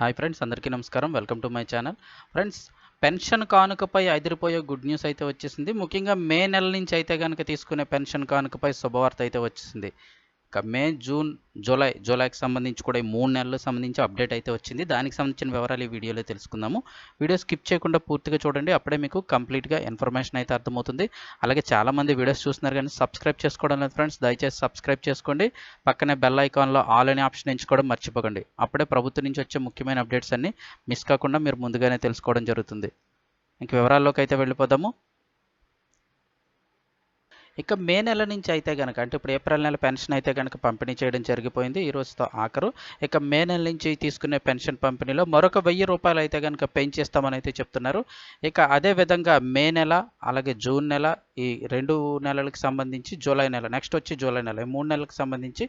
Hi friends, అందరికీ నమస్కారం. Welcome to my channel. Friends, pension కానుకపై అదిరిపోయే గుడ్ న్యూస్ అయితే వచ్చేసింది. ముఖ్యంగా మే నెల నుంచి అయితే కనుక తీసుకునే పెన్షన్ కానుకపై శుభవార్త అయితే వచ్చేసింది. ఇక మే, జూన్, జూలైకి సంబంధించి కూడా ఈ 3 నెలలకు సంబంధించి అప్డేట్ అయితే వచ్చింది. దానికి సంబంధించిన వివరాలు ఈ వీడియోలో తెలుసుకుందాము. వీడియో స్కిప్ చేయకుండా పూర్తిగా చూడండి. అప్పుడే మీకు కంప్లీట్గా ఇన్ఫర్మేషన్ అయితే అర్థమవుతుంది. అలాగే చాలామంది వీడియోస్ చూస్తున్నారు కానీ సబ్స్క్రైబ్ చేసుకోవడం లేదు ఫ్రెండ్స్. దయచేసి సబ్స్క్రైబ్ చేసుకోండి. పక్కనే బెల్ ఐకాన్లో ఆల్ అనే ఆప్షన్ ఎంచుకోవడం మర్చిపోకండి. అప్పుడే ప్రభుత్వం నుంచి వచ్చే ముఖ్యమైన అప్డేట్స్ అన్ని మిస్ కాకుండా మీరు ముందుగానే తెలుసుకోవడం జరుగుతుంది. ఇంక వివరాల్లోకి అయితే వెళ్ళిపోదాము. ఇక మే నెల నుంచి అయితే కనుక, అంటే ఇప్పుడు ఏప్రిల్ నెల పెన్షన్ అయితే కనుక పంపిణీ చేయడం జరిగిపోయింది. ఈ రోజుతో ఆఖరు. ఇక మే నెల నుంచి తీసుకునే పెన్షన్ పంపిణీలో మరొక ₹1000 అయితే కనుక పెంచేస్తామని అయితే చెప్తున్నారు. ఇక అదే విధంగా మే నెల, అలాగే జూన్ నెల, ఈ 2 నెలలకు సంబంధించి జూలై నెల, నెక్స్ట్ వచ్చి జూలై నెల, ఈ 3 నెలలకు సంబంధించి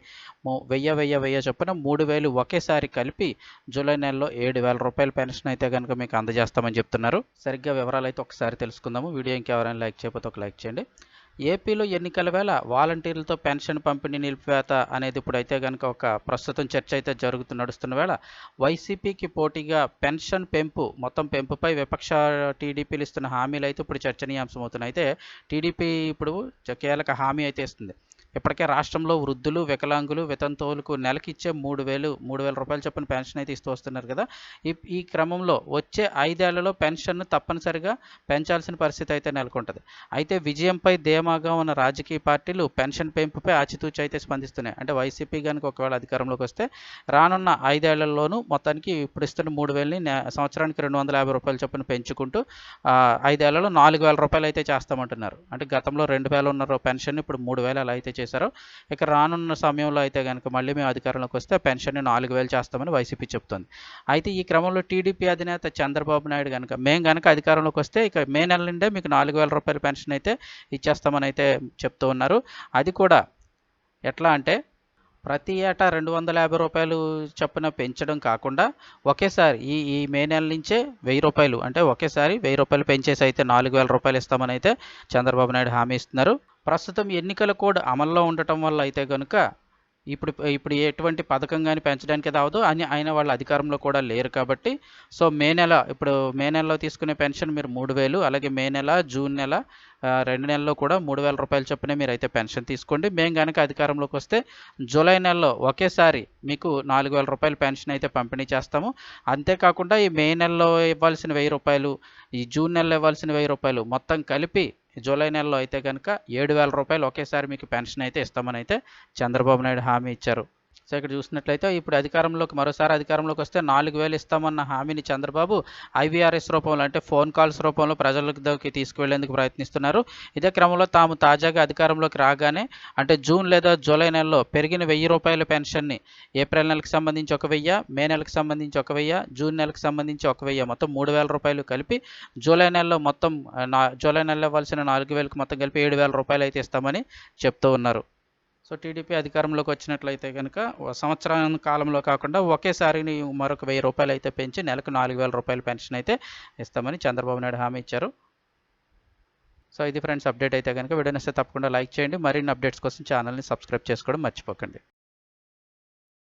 1000 చొప్పున 3000 ఒకేసారి కలిపి జూలై నెలలో ₹7000 పెన్షన్ అయితే కనుక మీకు అందజేస్తామని చెప్తున్నారు. సరిగ్గా వివరాలు అయితే ఒకసారి తెలుసుకుందాము. వీడియో ఇంకెవరైనా లైక్ చేయకపోతే ఒక లైక్ చేయండి. ఏపీలో ఎన్నికల వేళ వాలంటీర్లతో పెన్షన్ పంపిణీ నిలిపివేత అనేది ఇప్పుడైతే కనుక ఒక ప్రస్తుతం చర్చ అయితే నడుస్తున్న వేళ వైసీపీకి పోటీగా పెన్షన్ మొత్తం పెంపుపై విపక్ష టీడీపీలు ఇస్తున్న హామీలు అయితే ఇప్పుడు చర్చనీయాంశం అవుతున్నాయి. అయితే టీడీపీ ఇప్పుడు కీలక హామీ అయితే ఇస్తుంది. ఇప్పటికే రాష్ట్రంలో వృద్ధులు, వికలాంగులు, వితంతువులకు నెలకి ఇచ్చే ₹3000 చొప్పున పెన్షన్ అయితే ఇస్తూ వస్తున్నారు కదా. ఈ క్రమంలో వచ్చే 5 ఏళ్లలో పెన్షన్ను తప్పనిసరిగా పెంచాల్సిన పరిస్థితి అయితే నెలకొంటుంది. అయితే విజయంపై ధీమాగా ఉన్న రాజకీయ పార్టీలు పెన్షన్ పెంపుపై ఆచితూచి అయితే స్పందిస్తున్నాయి. అంటే వైసీపీ కనుక ఒకవేళ అధికారంలోకి వస్తే రానున్న 5 ఏళ్లలోనూ మొత్తానికి ఇప్పుడు ఇస్తున్న 3000ని సంవత్సరానికి ₹250 చొప్పున పెంచుకుంటూ 5 ఏళ్లలో ₹4000 అయితే చేస్తామంటున్నారు. అంటే గతంలో 2000 ఉన్న పెన్షన్ ఇప్పుడు 3000 అలా అయితే చేశారు. ఇక రానున్న సమయంలో అయితే కనుక మళ్ళీ మేము అధికారంలోకి వస్తే పెన్షన్ని 4000 చేస్తామని వైసీపీ చెప్తోంది. అయితే ఈ క్రమంలో టీడీపీ అధినేత చంద్రబాబు నాయుడు మేము కనుక అధికారంలోకి వస్తే ఇక మే నెల నుండే మీకు ₹4000 పెన్షన్ అయితే ఇచ్చేస్తామని అయితే చెప్తూ ఉన్నారు. అది కూడా ఎట్లా అంటే ప్రతి ఏటా ₹250 చొప్పున పెంచడం కాకుండా ఒకేసారి ఈ మే నెల నుంచే ₹1000, అంటే ఒకేసారి ₹1000 పెంచేసి అయితే ₹4000 ఇస్తామని అయితే చంద్రబాబు నాయుడు హామీ ఇస్తున్నారు. ప్రస్తుతం ఎన్నికల కోడ్ అమల్లో ఉండటం వల్ల అయితే కనుక ఇప్పుడు ఎటువంటి పథకం కానీ పెంచడానికి అవ్వదు అని ఆయన వాళ్ళ అధికారంలో కూడా లేరు కాబట్టి, సో మే నెలలో తీసుకునే పెన్షన్ మీరు 3000, అలాగే మే నెల, జూన్ నెల 2 నెలల్లో కూడా ₹3000 చొప్పునే మీరు అయితే పెన్షన్ తీసుకోండి. మేము కనుక అధికారంలోకి వస్తే జూలై నెలలో ఒకేసారి మీకు ₹4000 పెన్షన్ అయితే పంపిణీ చేస్తాము. అంతేకాకుండా ఈ మే నెలలో ఇవ్వాల్సిన ₹1000, ఈ జూన్ నెలలో ఇవ్వాల్సిన ₹1000 మొత్తం కలిపి జూలై నెలలో అయితే కనుక ₹7000 ఒకేసారి మీకు పెన్షన్ అయితే ఇస్తామని అయితే చంద్రబాబు నాయుడు హామీ ఇచ్చారు. సో ఇక్కడ చూసినట్లయితే ఇప్పుడు మరోసారి అధికారంలోకి వస్తే 4000 ఇస్తామన్న హామీని చంద్రబాబు IVRS రూపంలో, అంటే ఫోన్ కాల్స్ రూపంలో ప్రజలకు తీసుకువెళ్లేందుకు ప్రయత్నిస్తున్నారు. ఇదే క్రమంలో తాము తాజాగా అధికారంలోకి రాగానే, అంటే జూన్ లేదా జూలై నెలలో పెరిగిన ₹1000 పెన్షన్ని ఏప్రిల్ నెలకు సంబంధించి 1000, మే నెలకు సంబంధించి 1000, జూన్ నెలకు సంబంధించి 1000, మొత్తం ₹3000 కలిపి జూలై నెలలో ఇవ్వాల్సిన 4000కి మొత్తం కలిపి ₹7000 అయితే ఇస్తామని చెప్తూ ఉన్నారు. సో టీడీపీ అధికారంలోకి వచ్చినట్లయితే కనుక సంవత్సరం కాలంలో కాకుండా ఒకేసారి మరొక ₹1000 అయితే పెంచి నెలకు ₹4000 పెన్షన్ అయితే ఇస్తామని చంద్రబాబు నాయుడు హామీ ఇచ్చారు. సో ఇది ఫ్రెండ్స్ అప్డేట్ అయితే కనుక. వీడియో నచ్చితే తప్పకుండా లైక్ చేయండి. మరిన్ని అప్డేట్స్ కోసం ఛానల్ని సబ్స్క్రైబ్ చేసుకోవడం మర్చిపోకండి.